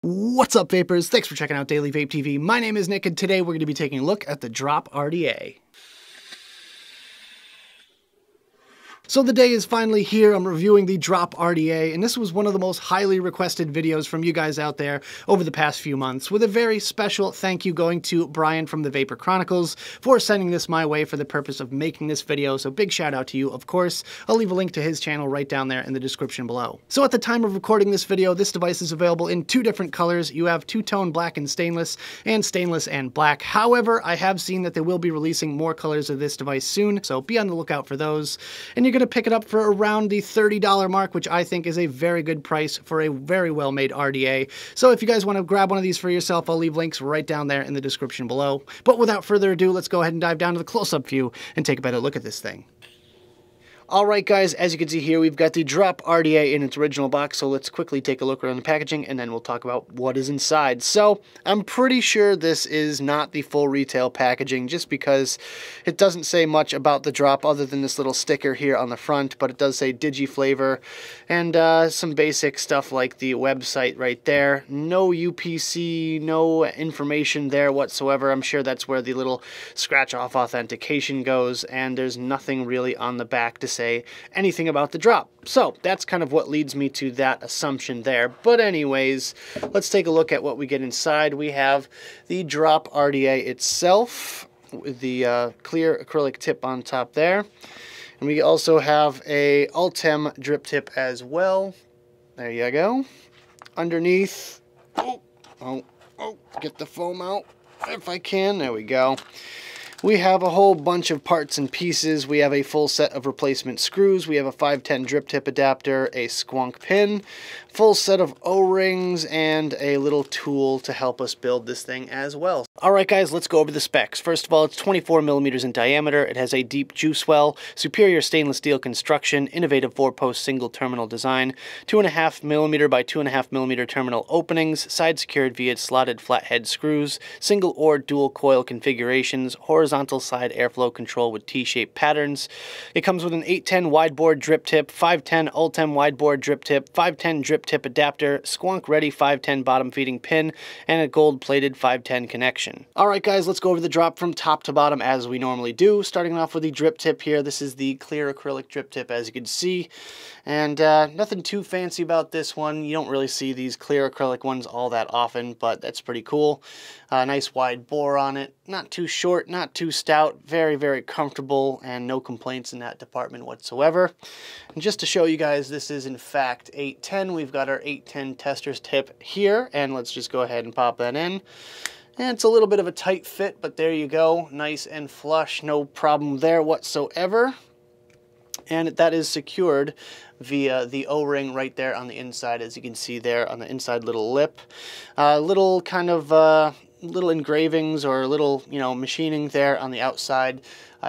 What's up, vapors? Thanks for checking out Daily Vape TV. My name is Nick, and today we're going to be taking a look at the Drop RDA. So the day is finally here. I'm reviewing the Drop RDA, and this was one of the most highly requested videos from you guys out there over the past few months, with a very special thank you going to Brian from the Vapor Chronicles for sending this my way for the purpose of making this video. So big shout out to you, of course. I'll leave a link to his channel right down there in the description below. So at the time of recording this video, this device is available in two different colors. You have two-tone black and stainless and black. However, I have seen that they will be releasing more colors of this device soon, so be on the lookout for those. And you're going to pick it up for around the $30 mark, which I think is a very good price for a very well-made RDA. So if you guys want to grab one of these for yourself, I'll leave links right down there in the description below. But without further ado, let's go ahead and dive down to the close-up view and take a better look at this thing. Alright guys, as you can see here, we've got the Drop RDA in its original box, so let's quickly take a look around the packaging and then we'll talk about what is inside. So, I'm pretty sure this is not the full retail packaging, just because it doesn't say much about the Drop other than this little sticker here on the front, but it does say Digiflavor and some basic stuff like the website right there. No UPC, no information there whatsoever. I'm sure that's where the little scratch-off authentication goes, and there's nothing really on the back to say anything about the Drop. So that's kind of what leads me to that assumption there. But anyways, let's take a look at what we get inside. We have the Drop RDA itself with the clear acrylic tip on top there. And we also have a Ultem drip tip as well. There you go. Underneath, get the foam out if I can. There we go. We have a whole bunch of parts and pieces. We have a full set of replacement screws. We have a 510 drip tip adapter, a squonk pin, full set of O-rings, and a little tool to help us build this thing as well. Alright guys, let's go over the specs. First of all, it's 24 millimeters in diameter. It has a deep juice well, superior stainless steel construction, innovative 4-post single terminal design, 2.5 millimeter by 2.5 millimeter terminal openings, side secured via slotted flathead screws, single or dual coil configurations, horizontal side airflow control with T-shaped patterns. It comes with an 810 wideboard drip tip, 510 Ultem wideboard drip tip, 510 drip tip adapter, squonk ready 510 bottom feeding pin, and a gold plated 510 connection. Alright guys, let's go over the Drop from top to bottom as we normally do. Starting off with the drip tip here. This is the clear acrylic drip tip, as you can see. And nothing too fancy about this one. You don't really see these clear acrylic ones all that often, but that's pretty cool. Nice wide bore on it. Not too short, not too stout. Very, very comfortable, and no complaints in that department whatsoever. And just to show you guys, this is in fact 810. We've got our 810 tester's tip here, and let's just go ahead and pop that in. And it's a little bit of a tight fit, but there you go. Nice and flush, no problem there whatsoever. And that is secured via the O-ring right there on the inside, as you can see there on the inside little lip. Little kind of little engravings or little, machining there on the outside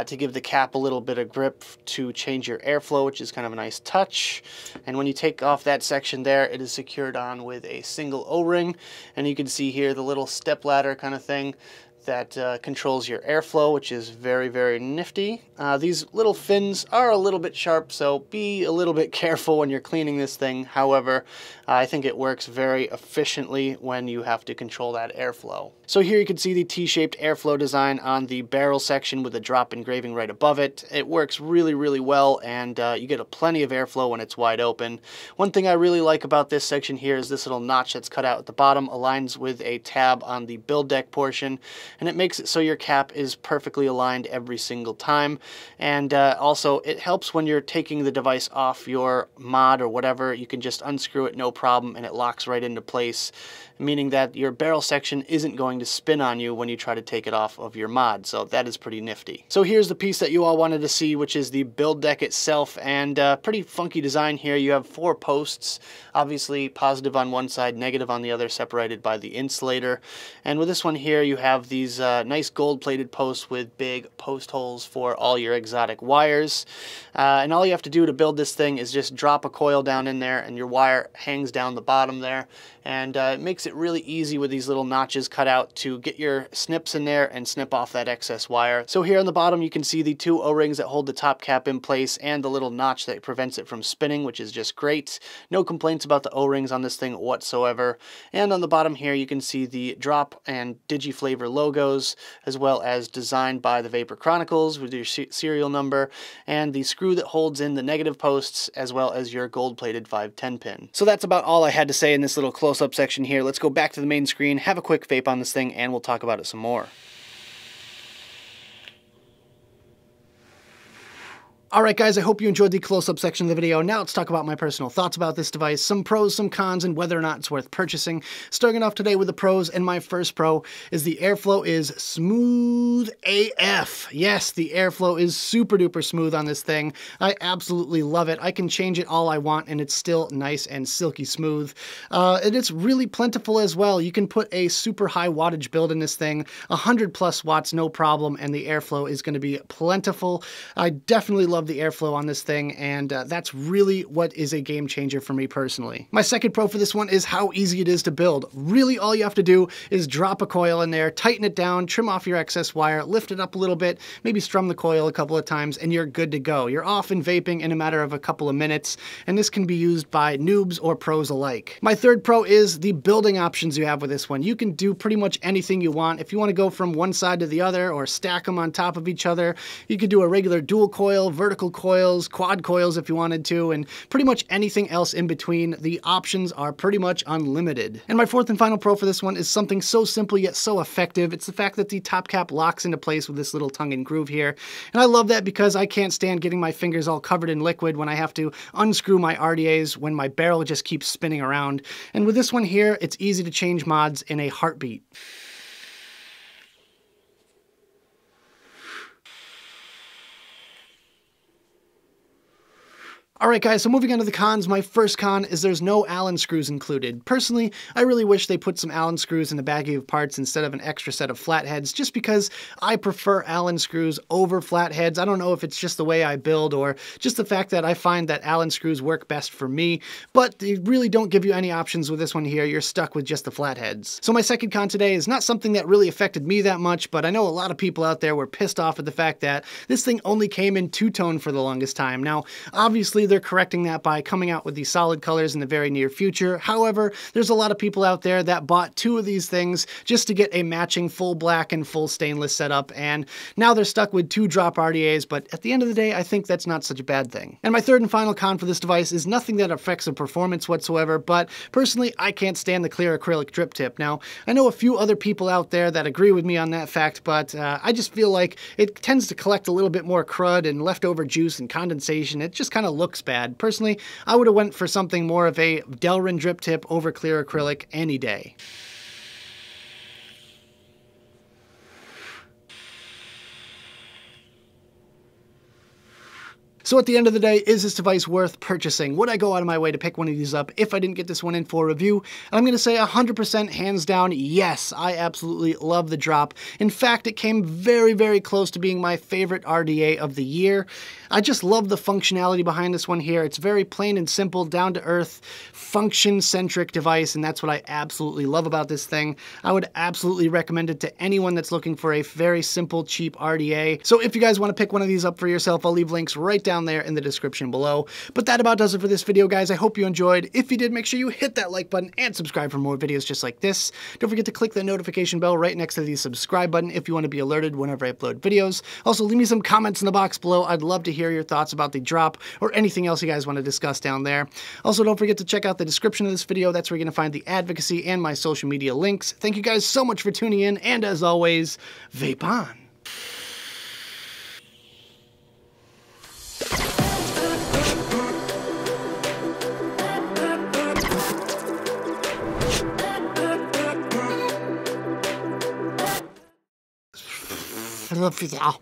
to give the cap a little bit of grip to change your airflow, which is kind of a nice touch. And when you take off that section there, it is secured on with a single O-ring, and you can see here the little step ladder kind of thing that controls your airflow, which is very, very nifty. These little fins are a little bit sharp, so be a little bit careful when you're cleaning this thing. However, I think it works very efficiently when you have to control that airflow. So here you can see the T-shaped airflow design on the barrel section with a Drop engraving right above it. It works really, really well, and you get plenty of airflow when it's wide open. One thing I really like about this section here is this little notch that's cut out at the bottom aligns with a tab on the build deck portion, and it makes it so your cap is perfectly aligned every single time. And also it helps when you're taking the device off your mod or whatever. You can just unscrew it no problem, and it locks right into place, meaning that your barrel section isn't going to spin on you when you try to take it off of your mod. So that is pretty nifty. So here's the piece that you all wanted to see, which is the build deck itself, and pretty funky design here. You have 4 posts, obviously positive on one side, negative on the other, separated by the insulator. And with this one here, you have the these nice gold-plated posts with big post holes for all your exotic wires. And all you have to do to build this thing is just drop a coil down in there, and your wire hangs down the bottom there. And it makes it really easy with these little notches cut out to get your snips in there and snip off that excess wire. So here on the bottom you can see the 2 O-rings that hold the top cap in place and the little notch that prevents it from spinning, which is just great. No complaints about the O-rings on this thing whatsoever. And on the bottom here you can see the drop and Digiflavor logos, as well as designed by the Vapor Chronicles with your serial number, and the screw that holds in the negative posts, as well as your gold-plated 510 pin. So that's about all I had to say in this little close-up section here. Let's go back to the main screen, have a quick vape on this thing, and we'll talk about it some more. Alright guys, I hope you enjoyed the close-up section of the video. Now let's talk about my personal thoughts about this device, some pros, some cons, and whether or not it's worth purchasing. Starting off today with the pros, and my first pro is the airflow is smooth AF. Yes, the airflow is super duper smooth on this thing. I absolutely love it. I can change it all I want and it's still nice and silky smooth. And it's really plentiful as well. You can put a super high wattage build in this thing, 100 plus watts, no problem, and the airflow is going to be plentiful. I definitely love the airflow on this thing, and that's really what is a game changer for me personally. My second pro for this one is how easy it is to build. Really all you have to do is drop a coil in there, tighten it down, trim off your excess wire, lift it up a little bit, maybe strum the coil a couple of times, and you're good to go. You're off and vaping in a matter of a couple of minutes, and this can be used by noobs or pros alike. My third pro is the building options you have with this one. You can do pretty much anything you want. If you want to go from one side to the other or stack them on top of each other, you could do a regular dual coil, vertical coils, quad coils if you wanted to, and pretty much anything else in between. The options are pretty much unlimited. And my fourth and final pro for this one is something so simple yet so effective. It's the fact that the top cap locks into place with this little tongue and groove here. And I love that because I can't stand getting my fingers all covered in liquid when I have to unscrew my RDAs when my barrel just keeps spinning around. And with this one here, it's easy to change mods in a heartbeat. Alright guys, so moving on to the cons, my first con is there's no Allen screws included. Personally, I really wish they put some Allen screws in the baggie of parts instead of an extra set of flatheads, just because I prefer Allen screws over flatheads. I don't know if it's just the way I build or just the fact that I find that Allen screws work best for me, but they really don't give you any options with this one here. You're stuck with just the flatheads. So my second con today is not something that really affected me that much, but I know a lot of people out there were pissed off at the fact that this thing only came in two-tone for the longest time. Now, obviously, they're correcting that by coming out with these solid colors in the very near future. However, there's a lot of people out there that bought 2 of these things just to get a matching full black and full stainless setup, and now they're stuck with 2 drop RDAs, but at the end of the day, I think that's not such a bad thing. And my third and final con for this device is nothing that affects the performance whatsoever, but personally, I can't stand the clear acrylic drip tip. Now, I know a few other people out there that agree with me on that fact, but I just feel like it tends to collect a little bit more crud and leftover juice and condensation. It just kind of looks bad. Personally, I would have went for something more of a Delrin drip tip over clear acrylic any day. So at the end of the day, is this device worth purchasing? Would I go out of my way to pick one of these up if I didn't get this one in for review? And I'm going to say 100% hands down, yes, I absolutely love the drop. In fact, it came very, very close to being my favorite RDA of the year. I just love the functionality behind this one here. It's very plain and simple, down-to-earth, function-centric device, and that's what I absolutely love about this thing. I would absolutely recommend it to anyone that's looking for a very simple, cheap RDA. So if you guys want to pick one of these up for yourself, I'll leave links right down there in the description below. But that about does it for this video, guys. I hope you enjoyed. If you did, make sure you hit that like button and subscribe for more videos just like this. Don't forget to click the notification bell right next to the subscribe button if you want to be alerted whenever I upload videos. Also, leave me some comments in the box below. I'd love to hear your thoughts about the drop or anything else you guys want to discuss down there. Also, don't forget to check out the description of this video. That's where you're going to find the advocacy and my social media links. Thank you guys so much for tuning in, and as always, vape on. I love you.